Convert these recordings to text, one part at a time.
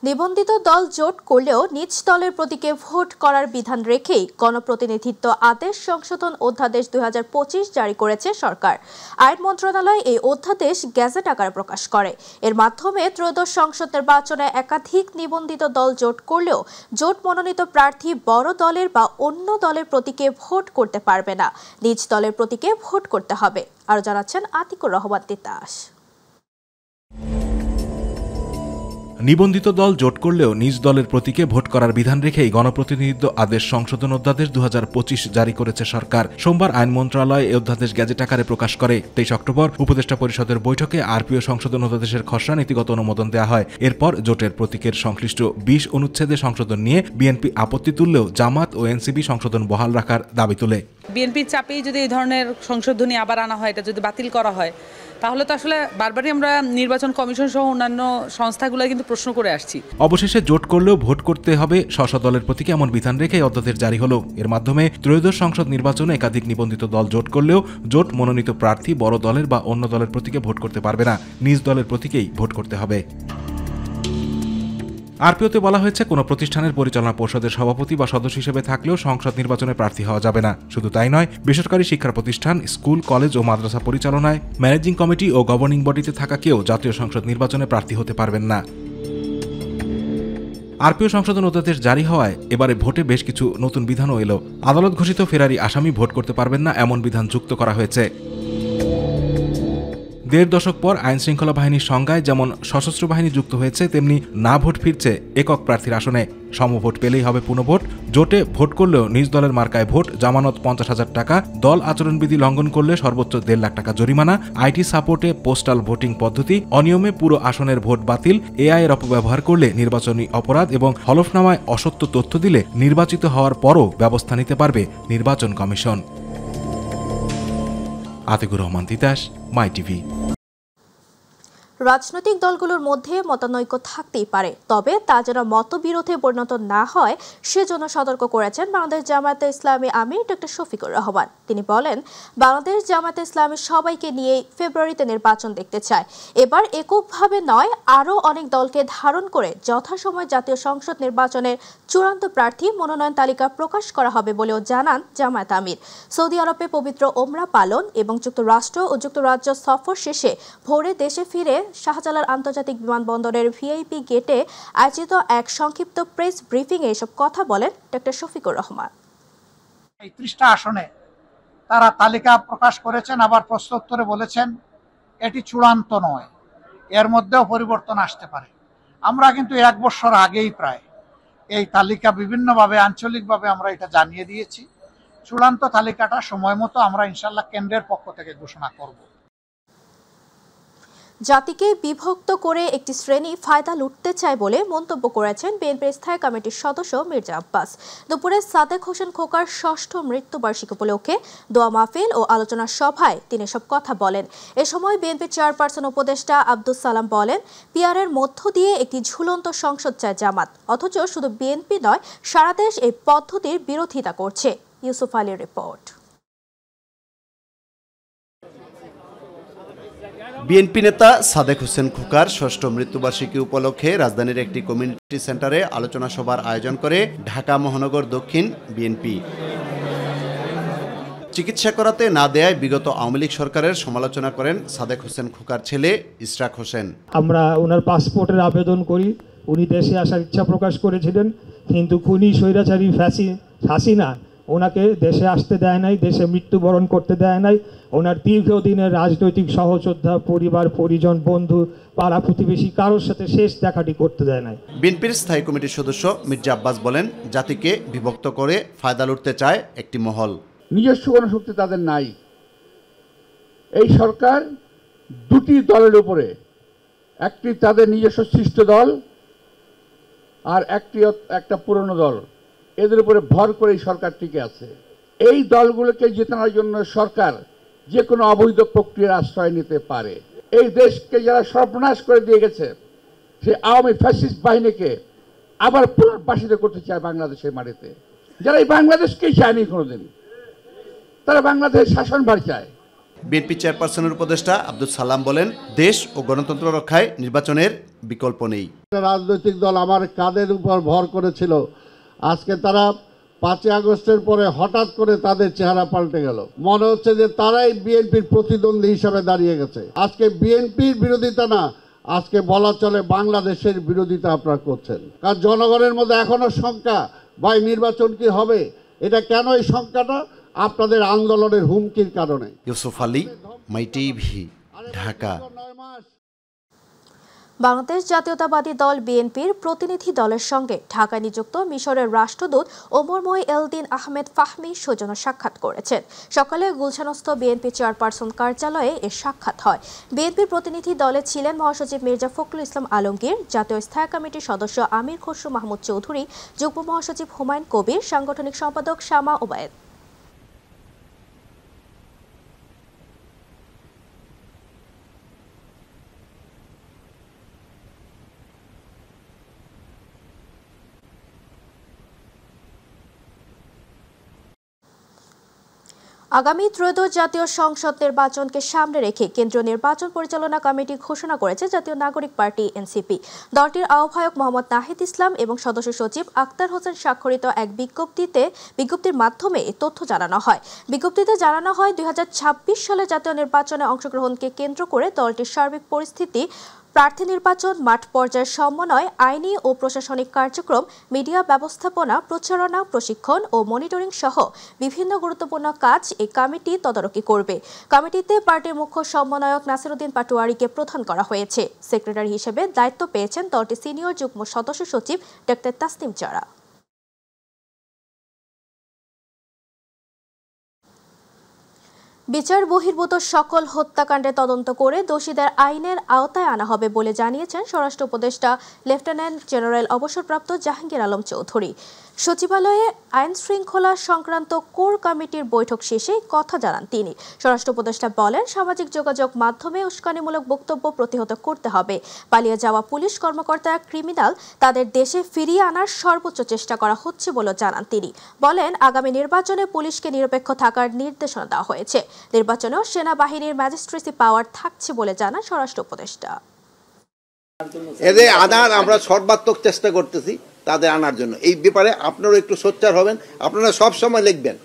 নিবন্ধিত দল জোট করলেও নিজ দলের প্রতীকে ভোট করার বিধান রেখেই গণপ্রতিনিধিত্ব আদেশ সংশোধন অধ্যাদেশ 2025 জারি করেছে সরকার। আইন মন্ত্রণালয় এই অধ্যাদেশ গেজেট আকারে প্রকাশ করে। এর মাধ্যমে ত্রয়োদশ সংসদ নির্বাচনে একাধিক নিবন্ধিত দল জোট করলেও জোট মনোনীত প্রার্থী বড় দলের বা অন্য দলের প্রতীকে ভোট করতে পারবে না, নিজ দলের প্রতীকে ভোট করতে হবে। আরো জানাচ্ছেন আতিকুর রহমান তিতাস। নিবন্ধিত দল জোট করলেও নিজ দলের প্রতীকে ভোট করার বিধান রেখেই গণপ্রতিনিধিত্ব আদেশ সংশোধন অধ্যাদেশ 2025 জারি করেছে সরকার। সোমবার আইন মন্ত্রণালয় এই অধ্যাদেশ গেজেট আকারে প্রকাশ করে। 23 অক্টোবর উপদেষ্টা পরিষদের বৈঠকে আরপিও সংশোধন অধ্যাদেশের খসড়া নীতিগত অনুমোদন দেওয়া হয়। এরপর জোটের প্রতীকের সংশ্লিষ্ট 20 অনুচ্ছেদে সংশোধন নিয়ে বিএনপি আপত্তি তুললেও জামাত ও এনসিপি সংশোধন বহাল রাখার দাবি তোলে। বিএনপির চাপেই যদি এই ধরনের সংশোধনী আবার আনা হয়, এটা যদি বাতিল করা হয়, তাহলে তো আসলে বারবারই আমরা নির্বাচন কমিশন সহ অন্যান্য সংস্থাগুলো কিন্তু প্রশ্ন করে আসছি। অবশেষে জোট করলেও ভোট করতে হবে স্ব দলের প্রতীকে এমন বিধান রেখে অধ্যাদেশ জারি হলো। এর মাধ্যমে ত্রয়োদশ সংসদ নির্বাচনে একাধিক নিবন্ধিত দল জোট করলেও জোট মনোনীত প্রার্থী বড় দলের বা অন্য দলের প্রতীকে ভোট করতে পারবে না, নিজ দলের প্রতীকেই ভোট করতে হবে। আরপিওতে বলা হয়েছে, কোনো প্রতিষ্ঠানের পরিচালনা পর্ষদের সভাপতি বা সদস্য হিসেবে থাকলেও সংসদ নির্বাচনে প্রার্থী হওয়া যাবে না। শুধু তাই নয়, বেসরকারি শিক্ষা প্রতিষ্ঠান, স্কুল, কলেজ ও মাদ্রাসা পরিচালনায় ম্যানেজিং কমিটি ও গভর্নিং বডিতে থাকা কেউ জাতীয় সংসদ নির্বাচনে প্রার্থী হতে পারবেন না। আরপিও সংশোধন অধ্যাদেশ জারি হওয়ায় এবারে ভোটে বেশ কিছু নতুন বিধানও এলো। আদালত ঘোষিত ফেরারি আসামি ভোট করতে পারবেন না এমন বিধান যুক্ত করা হয়েছে। 1.5 দশক পর আইন শৃঙ্খলা বাহিনীর সংজ্ঞায় যেমন সশস্ত্র বাহিনী যুক্ত হয়েছে, তেমনি না ভোট ফিরছে একক প্রার্থীর আসনে। সমভোট পেলেই হবে পুনঃভোট। জোটে ভোট করলেও নিজ দলের মার্কায় ভোট, জামানত 50,000 টাকা, দল আচরণবিধি লঙ্ঘন করলে সর্বোচ্চ 1.5 লাখ টাকা জরিমানা, আইটি সাপোর্টে পোস্টাল ভোটিং পদ্ধতি, অনিয়মে পুরো আসনের ভোট বাতিল, এআই এর অপব্যবহার করলে নির্বাচনী অপরাধ এবং হলফনামায় অসত্য তথ্য দিলে নির্বাচিত হওয়ার পরও ব্যবস্থা নিতে পারবে নির্বাচন কমিশন। আতিকুর রহমান তিতাস, মাই টিভি। রাজনৈতিক দলগুলোর মধ্যে মতানৈক্য থাকতেই পারে, তবে তা যেন মতবিরোধে পরিণত না হয় সেজন্য সতর্ক করেছেন বাংলাদেশ জামায়াতে ইসলামী আমির ডক্টর শফিকুর রহমান। তিনি বলেন, বাংলাদেশ জামায়াতে ইসলামী সবাইকে নিয়ে ফেব্রুয়ারিতে নির্বাচন দেখতে চায়। এবার এককভাবে নয়, আরও অনেক দলকে ধারণ করে যথাসময়ে জাতীয় সংসদ নির্বাচনের চূড়ান্ত প্রার্থী মনোনয়ন তালিকা প্রকাশ করা হবে বলেও জানান জামায়াত আমির। সৌদি আরবে পবিত্র ওমরা পালন এবং যুক্তরাষ্ট্র ও যুক্তরাজ্য সফর শেষে ভোরে দেশে ফিরে শাহজালাল আন্তর্জাতিক বিমানবন্দরের ভিআইপি গেটে আয়োজিত এক সংক্ষিপ্ত প্রেস ব্রিফিংয়ে এসব কথা বলেন ডক্টর শফিকুর রহমান। ৩০টা আসনে তারা তালিকা প্রকাশ করেছেন, আবার প্রশ্নোত্তরে বলেছেন এটি চূড়ান্ত নয়, এর মধ্যেও পরিবর্তন আসতে পারে। আমরা কিন্তু 1 বছর আগেই প্রায় এই তালিকা বিভিন্নভাবে আঞ্চলিকভাবে আমরা এটা জানিয়ে দিয়েছি। চূড়ান্ত তালিকাটা সময় মতো আমরা ইনশাল্লাহ কেন্দ্রের পক্ষ থেকে ঘোষণা করব। জাতিকে বিভক্ত করে একটি শ্রেণী ফায়দা লুটতে চায় বলে মন্তব্য করেছেন বিএনপির স্থায়ী কমিটির সদস্য মির্জা আব্বাস। দুপুরে সাদেক হোসেন খোকার ৬ষ্ঠ মৃত্যুবার্ষিকী উপলক্ষে দোয়া মাহফিল ও আলোচনা সভায় তিনি সব কথা বলেন। এ সময় বিএনপির চেয়ারপারসন উপদেষ্টা আব্দুস সালাম বলেন, পিআরের মধ্য দিয়ে একটি ঝুলন্ত সংসদ চায় জামাত, অথচ শুধু বিএনপি নয়, সারা দেশ এই পদ্ধতির বিরোধিতা করছে। ইউসুফ আলীর রিপোর্ট। বিএনপি নেতা সাদেক হোসেন খোকার ৬ষ্ঠ মৃত্যুবার্ষিকী উপলক্ষে রাজধানীর একটি কমিউনিটি সেন্টারে আলোচনা সভার আয়োজন করে ঢাকা মহানগর দক্ষিণ বিএনপি। চিকিৎসা করাতে না দেয়ায় বিগত আওয়ামী লীগ সরকারের সমালোচনা করেন সাদেক হোসেন খোকার ছেলে ইশরাক হোসেন। আমরা ওনার পাসপোর্টের আবেদন করি, উনি দেশে আসার ইচ্ছা প্রকাশ করেছিলেন, কিন্তু খুনি স্বৈরাচারী হাসিনা ওনাকে দেশে আসতে দেয় নাই, দেশে মৃত্যুবরণ করতে দেয় নাই। ওনার দীর্ঘদিনের রাজনৈতিক সহযোদ্ধা, পরিবার পরিজন, বন্ধু, পাড়া প্রতিবেশী কারোর সাথে শেষ দেখাটি করতে দেয় নাই। বিএনপির স্থায়ী কমিটির সদস্য মির্জা আব্বাস বলেন, জাতিকে বিভক্ত করে ফায়দা লুটতে চায় একটি মহল। নিজস্ব কোনো শক্তি তাদের নাই। এই সরকার দুটি দলের উপরে, একটি তাদের নিজস্ব সৃষ্ট দল আর একটা পুরনো দল, এদের উপরে ভর করে এই সরকার টিকে আছে। এই দলগুলোকে জেতানোর জন্য সরকার যে কোনো অবৈধ প্রক্রিয়ার আশ্রয় নিতে পারে। এই দেশকে যারা সর্বনাশ করে দিয়ে গেছে, সেই আওয়ামী ফ্যাসিস্ট বাহিনীকে আবার পুনর্বাসিত করতে চায় বাংলাদেশের মাটিতে। যারা এই বাংলাদেশকেই চায়নি কোনোদিন, তারা বাংলাদেশের শাসনভার চায়। বিএনপি চেয়ারপারসনের উপদেষ্টা আব্দুল সালাম বলেন, দেশ ও গণতন্ত্র রক্ষায় নির্বাচনের বিকল্প নেই। রাজনৈতিক দল আমার কাঁধের উপর ভর করেছিল, আজকে তারা 5 আগস্টের পরে হঠাৎ করে তাদের চেহারা পাল্টে গেল। মনে হচ্ছে যে তারাই বিএনপির প্রতিদ্বন্দ্বী হিসাবে দাঁড়িয়ে গেছে। আজকে বিএনপির বিরোধিতা না, আজকে বলা চলে বাংলাদেশের বিরোধিতা আপনারা করছেন। কারণ জনগণের মধ্যে এখনো শঙ্কা, ভাই নির্বাচন কি হবে? এটা কেন এই শঙ্কাটা? আপনাদের আন্দোলনের হুমকির কারণে। ইউসুফ আলী, মাই টিভি, ঢাকা। বাংলাদেশ জাতীয়তাবাদী দল বিএনপির প্রতিনিধি দলের সঙ্গে ঢাকায় নিযুক্ত মিশরের রাষ্ট্রদূত ওমর মহিউদ্দিন আহমেদ ফাহমি সৌজন্য সাক্ষাৎ করেছেন। সকালে গুলশানস্থ বিএনপি চেয়ারপারসন কার্যালয়ে এর সাক্ষাৎ হয়। বিএনপির প্রতিনিধি দলে ছিলেন মহাসচিব মির্জা ফখরুল ইসলাম আলমগীর, জাতীয় স্থায়ী কমিটির সদস্য আমির খসরু মাহমুদ চৌধুরী, যুগ্ম মহাসচিব হুমায়ুন কবির, সাংগঠনিক সম্পাদক শামা ওবায়েদ। আগামী ত্রয়োদশ জাতীয় সংসদ নির্বাচনকে সামনে রেখে কেন্দ্রীয় নির্বাচন পরিচালনা কমিটি ঘোষণা করেছে জাতীয় নাগরিক পার্টি এনসিপি। দলটির আহ্বায়ক মোহাম্মদ নাহিদ ইসলাম এবং সদস্য সচিব আক্তার হোসেন স্বাক্ষরিত এক বিজ্ঞপ্তির মাধ্যমে এই তথ্য জানানো হয়। বিজ্ঞপ্তিতে জানানো হয়, 2026 সালে জাতীয় নির্বাচনে অংশগ্রহণকে কেন্দ্র করে দলটির সার্বিক পরিস্থিতি, প্রার্থী নির্বাচন, মাঠ পর্যায়ের সমন্বয়, আইনি ও প্রশাসনিক কার্যক্রম, মিডিয়া ব্যবস্থাপনা, প্রচারণা, প্রশিক্ষণ ও মনিটরিং সহ বিভিন্ন গুরুত্বপূর্ণ কাজ এই কমিটি তদারকি করবে। কমিটিতে পার্টির মুখ্য সমন্বয়ক নাসিরউদ্দিন পাটোয়ারীকে প্রধান করা হয়েছে। সেক্রেটারি হিসেবে দায়িত্ব পেয়েছেন দলটির সিনিয়র যুগ্ম সদস্য সচিব ডক্টর তাসনিম চারা। বিচার বহির্ভূত সকল হত্যাকাণ্ডের তদন্ত করে দোষীদের আইনের আওতায় আনা হবে বলে জানিয়েছেন স্বরাষ্ট্র উপদেষ্টা লেফটেন্যান্ট জেনারেল অবসরপ্রাপ্ত জাহাঙ্গীর আলম চৌধুরী। সচিবালয়ে আইন শৃঙ্খলা সংক্রান্ত কোর কমিটির বৈঠক শেষে কথা জানান তিনি। স্বরাষ্ট্র উপদেষ্টা বলেন, সামাজিক যোগাযোগ মাধ্যমে উস্কানিমূলক বক্তব্য প্রতিহত করতে হবে। পালিয়ে যাওয়া পুলিশ কর্মকর্তারা ক্রিমিনাল, তাদের দেশে ফিরিয়ে আনার সর্বোচ্চ চেষ্টা করা হচ্ছে বলে জানান তিনি। বলেন, আগামী নির্বাচনে পুলিশকে নিরপেক্ষ থাকার নির্দেশনা দেওয়া হয়েছে। নির্বাচনেও সেনাবাহিনীর ম্যাজিস্ট্রেসি পাওয়ার থাকছে বলে জানান স্বরাষ্ট্র উপদেষ্টা। এদের আনার আমরা সর্বাত্মক চেষ্টা করতেছি তাদের আনার জন্য। এই ব্যাপারে আপনারা একটু সোচ্চার হবেন, আপনারা সব সময় লিখবেন।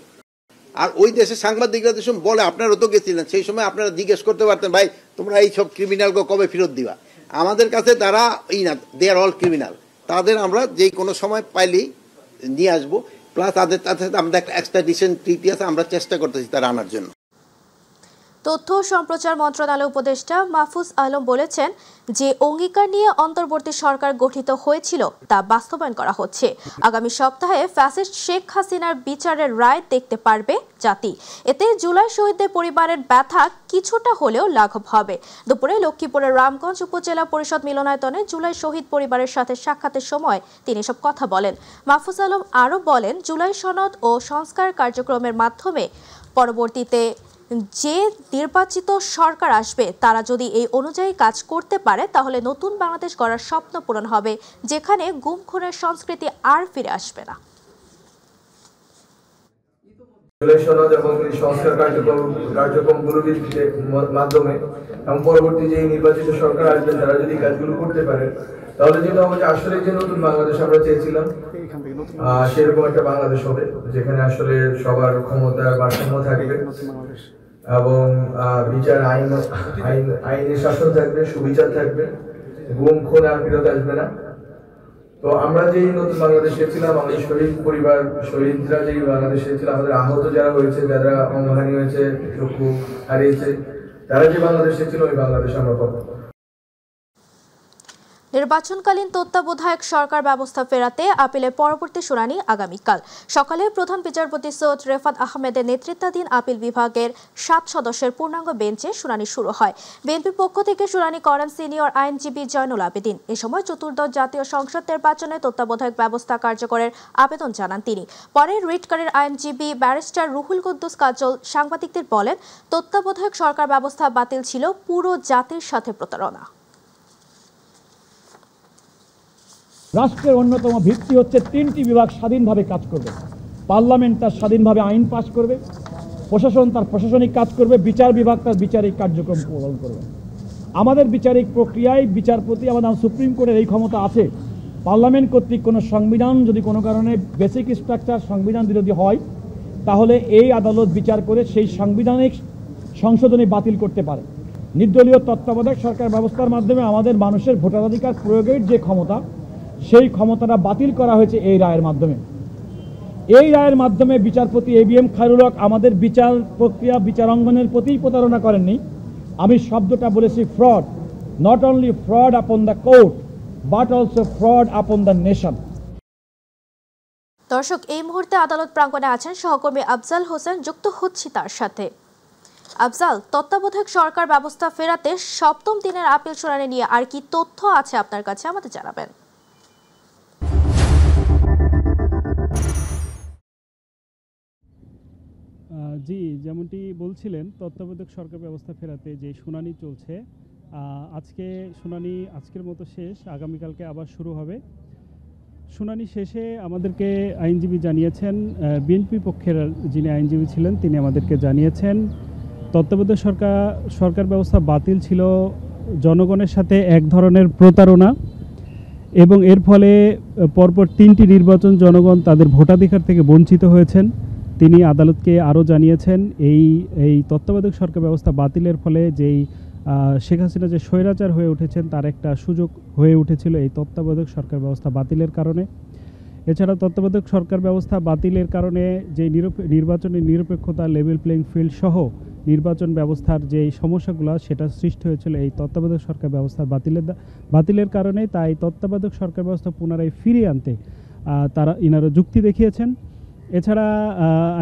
আর ওই দেশের সাংবাদিকরা যে সময় বলে, আপনারা তো গেছিলেন, সেই সময় আপনারা জিজ্ঞেস করতে পারতেন, ভাই তোমরা এই সব ক্রিমিনালকে কবে ফেরত দিবা? আমাদের কাছে তারা দে আর অল ক্রিমিনাল, তাদের আমরা যেই কোনো সময় পাইলেই নিয়ে আসবো। প্লাস তাদের সাথে আমাদের একটা এক্সট্রাডিশন ট্রিটি আছে, আমরা চেষ্টা করতেছি তারা আনার জন্য। তথ্য ও সম্প্রচার মন্ত্রণালয়ের উপদেষ্টা মাহফুজ আলম বলেছেন, যে অঙ্গীকার নিয়ে অন্তর্বর্তী সরকার গঠিত হয়েছিল তা বাস্তবায়ন করা হচ্ছে। আগামী সপ্তাহে ফ্যাসিস্ট শেখ হাসিনার বিচারের রায় দেখতে পারবে জাতি। এতে জুলাই শহীদদের পরিবারের ব্যথা কিছুটা হলেও লাঘব হবে। দুপুরে লক্ষ্মীপুরের রামগঞ্জ উপজেলা পরিষদ মিলনায়তনে জুলাই শহীদ পরিবারের সাথে সাক্ষাতের সময় তিনি সব কথা বলেন। মাহফুজ আলম আরও বলেন, জুলাই সনদ ও সংস্কার কার্যক্রমের মাধ্যমে পরবর্তীতে যে নির্বাচিত সরকার আসবে তারা যদি এই অনুযায়ী কাজ করতে পারে তাহলে নতুন বাংলাদেশ গড়ার স্বপ্ন পূরণ হবে, যেখানে গুম খুনের সংস্কৃতি আর ফিরে আসবে না। এবং সংস্কার কার্যক্রমগুলোর মাধ্যমে এবং পরবর্তী যে নির্বাচিত সরকার আসবেন তারা যদি কাজগুলো করতে পারে তাহলে যেটা আমাদের আসলে যে নতুন বাংলাদেশ আমরা চেয়েছিলাম সেরকম একটা বাংলাদেশ হবে, যেখানে আসলে সবার ক্ষমতার ভারসাম্য থাকবে এবং বিচার আইনের শাসন থাকবে, সুবিচার থাকবে, গুম খুন আর ফেরত আসবে না। তো আমরা যে নতুন বাংলাদেশ চেয়েছিলাম, আমাদের শহীদরা যে বাংলাদেশ চেয়েছিলাম, আমাদের আহত যারা হয়েছে, যারা অঙ্গহানি হয়েছে, চক্ষু হারিয়েছে, তারা যে বাংলাদেশ চেয়েছিল ওই বাংলাদেশ আমরা পাবো। নির্বাচনকালীন তত্ত্বাবধায়ক সরকার ব্যবস্থা ফেরাতে আপিলের পরবর্তী শুনানি আগামীকাল সকালে প্রধান বিচারপতি সৈয়দ রেফাত আহমেদের নেতৃত্বাধীন আপিল বিভাগের 7 সদস্যের পূর্ণাঙ্গ বেঞ্চে শুনানি শুরু হয়। বিএনপির পক্ষ থেকে শুনানি করেন সিনিয়র আইনজীবী জয়নুল আবেদিন। এ সময় চতুর্দশ জাতীয় সংসদ নির্বাচনে তত্ত্বাবধায়ক ব্যবস্থা কার্যকরের আবেদন জানান তিনি। পরে রিটকারীর আইনজীবী ব্যারিস্টার রুহুল কুদ্দুস কাজল সাংবাদিকদের বলেন, তত্ত্বাবধায়ক সরকার ব্যবস্থা বাতিল ছিল পুরো জাতির সাথে প্রতারণা। রাষ্ট্রের অন্যতম ভিত্তি হচ্ছে 3টি বিভাগ স্বাধীনভাবে কাজ করবে। পার্লামেন্ট তার স্বাধীনভাবে আইন পাস করবে, প্রশাসন তার প্রশাসনিক কাজ করবে, বিচার বিভাগ তার বিচারিক কার্যক্রম পালন করবে। আমাদের বিচারিক প্রক্রিয়ায় বিচারপতি, আমাদের সুপ্রিম কোর্টের এই ক্ষমতা আছে, পার্লামেন্ট কর্তৃক কোনো সংবিধান যদি কোনো কারণে বেসিক স্ট্রাকচার সংবিধান বিরোধী হয়, তাহলে এই আদালত বিচার করে সেই সাংবিধানিক সংশোধনী বাতিল করতে পারে। নির্দলীয় তত্ত্বাবধায়ক সরকার ব্যবস্থার মাধ্যমে আমাদের মানুষের ভোটাধিকার প্রয়োগের যে ক্ষমতা, সেই ক্ষমতাটা বাতিল করা হয়েছে এই রায়ের মাধ্যমে। এই রায়ের মাধ্যমে বিচারপতি ABM খায়রুল হক আমাদের বিচার প্রক্রিয়া, বিচারাঙ্গনের প্রতি প্রতারণা করেননি। আমি শব্দটা বলেছি fraud, not only fraud upon the court but also fraud upon the nation. দর্শক, এই মুহূর্তে আদালত প্রাঙ্গণে আছেন সহকর্মী আফজাল হোসেন, যুক্ত হচ্ছি তার সাথে। আফজাল, তত্ত্বাবধায়ক সরকার ব্যবস্থা ফেরাতে ৭ম দিনের আপিল শুনানি নিয়ে আর কি তথ্য আছে আপনার কাছে, আমাদের জানাবেন। জি, যেমনটি বলছিলেন, তত্ত্বাবধায়ক সরকার ব্যবস্থা ফেরাতে যে শুনানি চলছে, আজকে শুনানি আজকের মতো শেষ, আগামীকালকে আবার শুরু হবে। শুনানি শেষে আমাদেরকে আইনজীবী জানিয়েছেন, বিএনপি পক্ষের যিনি আইনজীবী ছিলেন তিনি আমাদেরকে জানিয়েছেন তত্ত্বাবধায়ক সরকার ব্যবস্থা বাতিল ছিল জনগণের সাথে এক ধরনের প্রতারণা, এবং এর ফলে পরপর 3টি নির্বাচন জনগণ তাদের ভোটাধিকার থেকে বঞ্চিত হয়েছেন। তিনি আদালতকে আরও জানিয়েছেন এই তত্ত্বাবধায়ক সরকার ব্যবস্থা বাতিলের ফলে যেই শেখ হাসিনা যে স্বৈরাচার হয়ে উঠেছেন তার একটা সুযোগ হয়ে উঠেছিল এই তত্ত্বাবধায়ক সরকার ব্যবস্থা বাতিলের কারণে। এছাড়া তত্ত্বাবধায়ক সরকার ব্যবস্থা বাতিলের কারণে যে নির্বাচনের নিরপেক্ষতা, লেভেল প্লেইং ফিল্ড সহ নির্বাচন ব্যবস্থার যে সমস্যাগুলো সেটা সৃষ্টি হয়েছিল এই তত্ত্বাবধায়ক সরকার ব্যবস্থা বাতিলের কারণে। তাই তত্ত্বাবধায়ক সরকার ব্যবস্থা পুনরায় ফিরিয়ে আনতে ইনারা যুক্তি দেখিয়েছেন। এছাড়া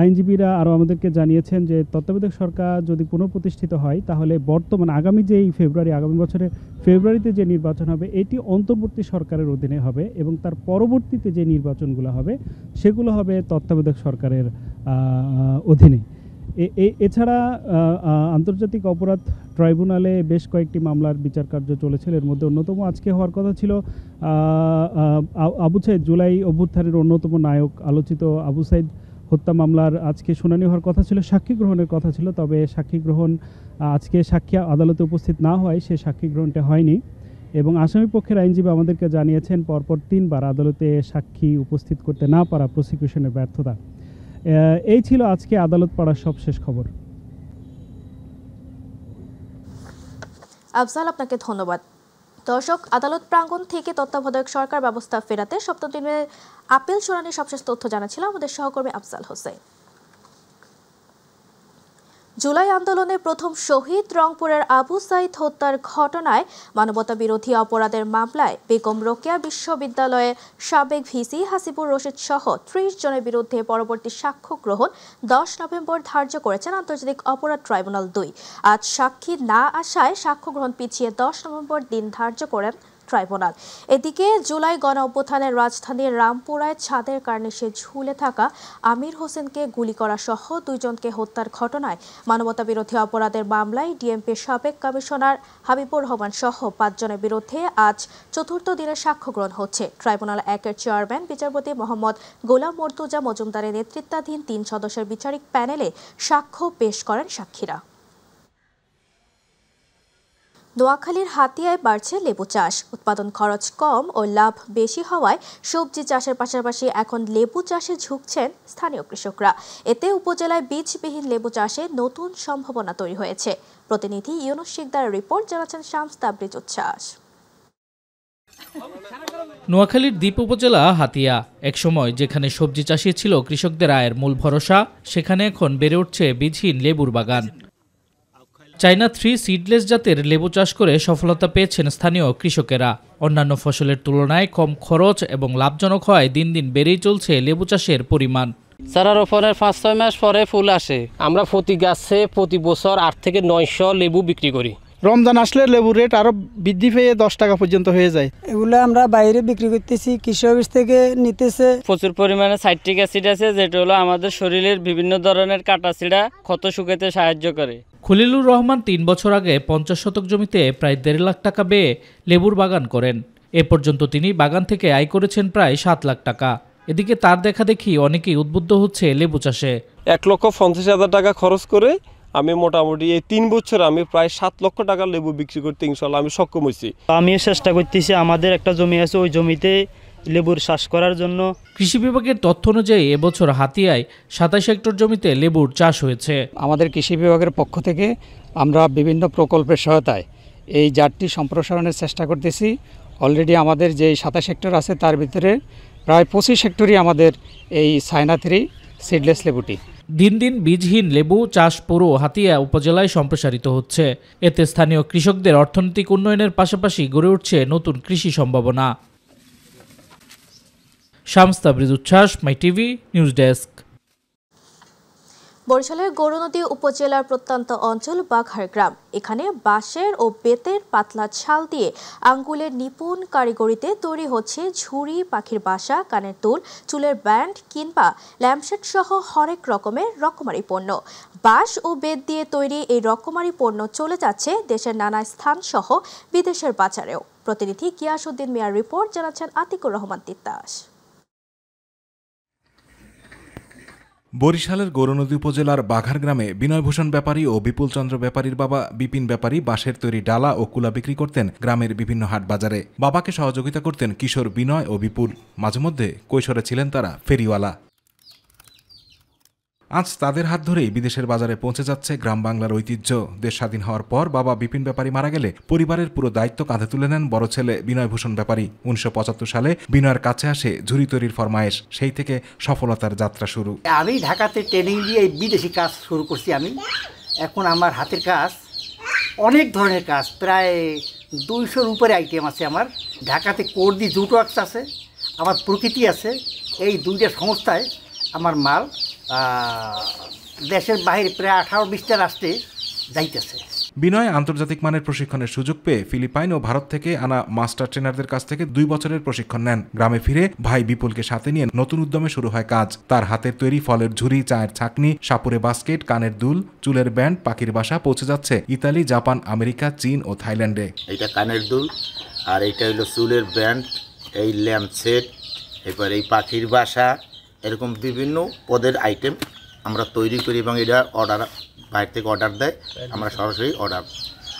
আইনজীবীরা আরও আমাদেরকে জানিয়েছেন যে তত্ত্বাবধায়ক সরকার যদি পুনঃপ্রতিষ্ঠিত হয় তাহলে আগামী বছরের ফেব্রুয়ারিতে যে নির্বাচন হবে এটি অন্তর্বর্তী সরকারের অধীনে হবে, এবং তার পরবর্তীতে যে নির্বাচনগুলো হবে সেগুলো হবে তত্ত্বাবধায়ক সরকারের অধীনে। এছাড়া আন্তর্জাতিক অপরাধ ট্রাইব্যুনালে বেশ কয়েকটি মামলার বিচার কার্য চলেছিল। এর মধ্যে অন্যতম আজকে হওয়ার কথা ছিল আবু সাইদ, জুলাই অভ্যুত্থানের অন্যতম নায়ক আলোচিত আবু সাইদ হত্যা মামলার আজকে শুনানি হওয়ার কথা ছিল, সাক্ষী গ্রহণের কথা ছিল। তবে সাক্ষী গ্রহণ আজকে সাক্ষী আদালতে উপস্থিত না হয় সে সাক্ষী গ্রহণটা হয়নি, এবং আসামি পক্ষের আইনজীবী আমাদেরকে জানিয়েছেন পরপর 3বার আদালতে সাক্ষী উপস্থিত করতে না পারা প্রসিকিউশনের ব্যর্থতা। এই ছিল আজকে আদালত পাড়ার সবশেষ খবর। আফজাল, আপনাকে ধন্যবাদ। দর্শক, আদালত প্রাঙ্গণ থেকে তত্ত্বাবধায়ক সরকার ব্যবস্থা ফেরাতে ৭ম দিনের আপিল শুনানির সবশেষ তথ্য জানাচ্ছিল আমাদের সহকর্মী আফজাল হোসেন। জুলাই আন্দোলনের প্রথম শহীদ রংপুরের আবু সাইদ হত্যার ঘটনায় মানবতা বিরোধী অপরাধের মামলায় বেগম রোকেয়া বিশ্ববিদ্যালয়ের সাবেক ভিসি হাসিবুর রশিদ সহ ৩০ জনের বিরুদ্ধে পরবর্তী সাক্ষ্য গ্রহণ ১০ নভেম্বর ধার্য করেছেন আন্তর্জাতিক অপরাধ ট্রাইব্যুনাল ২। আজ সাক্ষী না আসায় সাক্ষ্য গ্রহণ পিছিয়ে ১০ নভেম্বর দিন ধার্য করেন ট্রাইব্যুনাল। এদিকে জুলাই গণ অভ্যুত্থানের রাজধানীর রামপুরায় ছাদের কার্নিশে ঝুলে থাকা আমির হোসেনকে গুলি করা সহ ২ জনকে হত্যার ঘটনায় মানবতা বিরোধী অপরাধের মামলায় ডিএমপির সাবেক কমিশনার হাবিবুর রহমান সহ ৫ জনের বিরুদ্ধে আজ ৪র্থ দিনের সাক্ষ্য গ্রহণ হচ্ছে। ট্রাইব্যুনাল ১-এর চেয়ারম্যান বিচারপতি মোহাম্মদ গোলাম মর্তুজা মজুমদারের নেতৃত্বাধীন ৩ সদস্যের বিচারিক প্যানেলে সাক্ষ্য পেশ করেন সাক্ষীরা। নোয়াখালীর হাতিয়ায় বাড়ছে লেবু চাষ। উৎপাদন খরচ কম ও লাভ বেশি হওয়ায় সবজি চাষের পাশাপাশি এখন লেবু চাষে ঝুঁকছেন স্থানীয় কৃষকরা। এতে উপজেলায় বীজবিহীন লেবু চাষে নতুন সম্ভাবনা তৈরি হয়েছে। প্রতিনিধি ইউনুস শিকদারের রিপোর্ট, জানাচ্ছেন শামস তাবরিজ উচ্ছ্বাস। নোয়াখালীর দ্বীপ উপজেলা হাতিয়া একসময় যেখানে সবজি চাষই ছিল কৃষকদের আয়ের মূল ভরসা, সেখানে এখন বেড়ে উঠছে বীজহীন লেবুর বাগান। চায়না 3 সিডলেস জাতের লেবু চাষ করে সফলতা পেয়েছেন স্থানীয় কৃষকেরা। অন্যান্য ফসলের তুলনায় কম খরচ এবং লাভজনক হয় দিন দিন বেড়েই চলছে লেবু চাষের পরিমাণ। চারা রোপণের 5-6 মাস পরে ফুল আসে। আমরা প্রতি গাছে প্রতি বছর 8 থেকে 900 লেবু বিক্রি করি। রমজান আসলে লেবুর রেট আরো বৃদ্ধি পেয়ে 10 টাকা পর্যন্ত হয়ে যায়। এগুলো আমরা বাইরে বিক্রি করতেছি, কৃষি অফিস থেকে নিতেছে। প্রচুর পরিমাণে সাইট্রিক অ্যাসিড আছে, যেটা হলো আমাদের শরীরের বিভিন্ন ধরনের কাটাছিড়া ক্ষত শুকাতে সাহায্য করে। খলিলুর রহমান 3 বছর আগে 50 শতক জমিতে প্রায় 1.5 লাখ টাকা ব্যয়ে লেবুর বাগান করেন। এ পর্যন্ত তিনি বাগান থেকে আয় করেছেন প্রায় 7 লাখ টাকা। এদিকে তার দেখা দেখি অনেকেই উদ্বুদ্ধ হচ্ছে লেবু চাষে। 1,50,000 টাকা খরচ করে আমি মোটামুটি এই 3 বছর আমি প্রায় 7 লক্ষ টাকা লেবু বিক্রি করতে ইনশাআল্লাহ আমি সক্ষম হয়েছি। আমি চেষ্টা করতেছি, আমাদের একটা জমি আছে, ওই জমিতে লেবুর চাষ করার জন্য। কৃষি বিভাগের তথ্য অনুযায়ী এবছর হাতিয়ায় 27 হেক্টর জমিতে লেবুর চাষ হয়েছে। আমাদের কৃষি বিভাগের পক্ষ থেকে আমরা বিভিন্ন প্রকল্পের সহায়তায় এই জাতটি সম্প্রসারণের চেষ্টা করতেছি। অলরেডি আমাদের যে 27 হেক্টর আছে তার ভিতরে প্রায় 25 হেক্টরই আমাদের এই চায়না 3 সিডলেস লেবুটি। দিন দিন বীজহীন লেবু চাষ পুরো হাতিয়া উপজেলায় সম্প্রসারিত হচ্ছে। এতে স্থানীয় কৃষকদের অর্থনৈতিক উন্নয়নের পাশাপাশি গড়ে উঠছে নতুন কৃষি সম্ভাবনা। শামস তাবরিজ উচ্ছ্বাস, মাই টিভি নিউজ ডেস্ক। বরিশালের গৌরনদী উপজেলার প্রত্যন্ত অঞ্চল বাঘার গ্রাম। এখানে বাঁশের ও বেতের পাতলা ছাল দিয়ে আঙ্গুলের নিপুণ কারিগরিতে তৈরি হচ্ছে ঝুড়ি, পাখির বাসা, কানের দুল, চুলের ব্যান্ড কিংবা ল্যাম্পশেড সহ হরেক রকমের রকমারি পণ্য। বাঁশ ও বেত দিয়ে তৈরি এই রকমারি পণ্য চলে যাচ্ছে দেশের নানা স্থান সহ বিদেশের বাজারেও। প্রতিনিধি গিয়াসউদ্দিন মিয়ার রিপোর্ট, জানাচ্ছেন আতিকুর রহমান তিতাস। বরিশালের গৌরনদী উপজেলার বাঘার গ্রামে বিনয়ভূষণ ব্যাপারী ও বিপুল চন্দ্র ব্যাপারীর বাবা বিপিন ব্যাপারী বাঁশের তৈরি ডালা ও কুলা বিক্রি করতেন গ্রামের বিভিন্ন হাট বাজারে। বাবাকে সহযোগিতা করতেন কিশোর বিনয় ও বিপুল। মাঝে মধ্যে কৈশোরে ছিলেন তারা ফেরিওয়ালা। আজ তাদের হাত ধরেই বিদেশের বাজারে পৌঁছে যাচ্ছে গ্রাম বাংলার ঐতিহ্য। দেশ স্বাধীন হওয়ার পর বাবা বিপিন ব্যাপারী মারা গেলে পরিবারের পুরো দায়িত্ব কাঁধে তুলে নেন বড় ছেলে বিনয়ভূষণ ব্যাপারী। 1975 সালে বিনয়ের কাছে আসে ঝুড়ি তৈরির ফরমায়েশ। সেই থেকে সফলতার যাত্রা শুরু। আমি ঢাকাতে ট্রেনিং দিয়ে বিদেশি কাজ শুরু করছি। আমি এখন আমার হাতের কাজ অনেক ধরনের কাজ, প্রায় 200-র উপরে আইটেম আছে আমার। ঢাকাতে কোর্দি জুট ওয়ার্কস আছে, আমার প্রকৃতি আছে। এই দুইটা সংস্থায় আমার মাল দেশের বাইরে প্রায় 18-20টা রাষ্ট্রে যাইতেছে। বিনয় আন্তর্জাতিক মানের প্রশিক্ষণের সুযোগ পেয়ে ফিলিপাইন ও ভারত থেকে আনা মাস্টার ট্রেনারদের কাছ থেকে 2 বছরের প্রশিক্ষণ নেন। গ্রামে ফিরে ভাই বিপুলকে সাথে নিয়ে নতুন উদ্যমে শুরু হয় কাজ। তার হাতের তৈরি ফলের ঝুড়ি, চায়ের ছাকনি, সাপুরে বাস্কেট, কানের দুল, চুলের ব্যান্ড, পাখির বাসা পৌঁছে যাচ্ছে ইতালি, জাপান, আমেরিকা, চীন ও থাইল্যান্ডে। এইটা কানের দুল, আর এইটা হলো চুলের ব্যান্ড, এই ল্যাম্প সেট, এরপর এই পাখির বাসা, এরকম বিভিন্ন পদের আইটেম আমরা তৈরি করি এবং এটা অর্ডার বাইরে থেকে অর্ডার দেয়, আমরা সরাসরি অর্ডার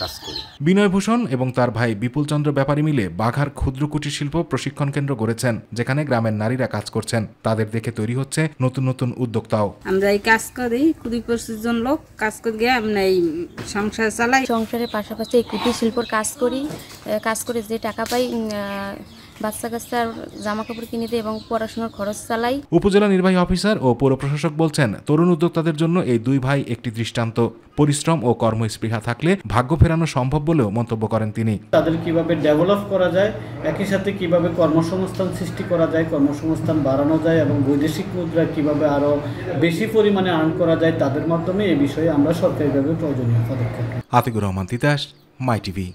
কাজ করি। বিনয়ভূষণ এবং তার ভাই বিপুল চন্দ্র ব্যাপারী মিলে বাঘার ক্ষুদ্র কুটির শিল্প প্রশিক্ষণ কেন্দ্র গড়েছেন, যেখানে গ্রামের নারীরা কাজ করছেন। তাদের দেখে তৈরি হচ্ছে নতুন নতুন উদ্যোক্তাও। আমরা এই কাজ করি 20-25 জন লোক কাজ করে গিয়ে আমরা এই সংসার চালাই। সংসারের পাশাপাশি এই কুটির শিল্পর কাজ করে যে টাকা পাই বাচ্চা কাচ্চার জামা কাপড় কিনে দেয় এবং পড়াশোনার খরচ চালাই। উপজেলা নির্বাহী অফিসার ও পৌর প্রশাসক বলছেন, তরুণ উদ্যোক্তাদের জন্য এই 2 ভাই একটি দৃষ্টান্ত। পরিশ্রম ও কর্মস্পৃহা থাকলে ভাগ্য ফেরানো সম্ভব বলেও মন্তব্য করেন তিনি। তাদের কিভাবে ডেভেলপ করা যায়, একই সাথে কিভাবে কর্মসংস্থান সৃষ্টি করা যায়, কর্মসংস্থান বাড়ানো যায় এবং বৈদেশিক মুদ্রা কিভাবে আরো বেশি পরিমাণে আর্ন করা যায়, তাদের মাধ্যমে এই বিষয়ে আমরা সরকারিভাবে প্রয়োজনীয় পদক্ষেপ। আতিকুর রহমান তিতাস, মাই টিভি।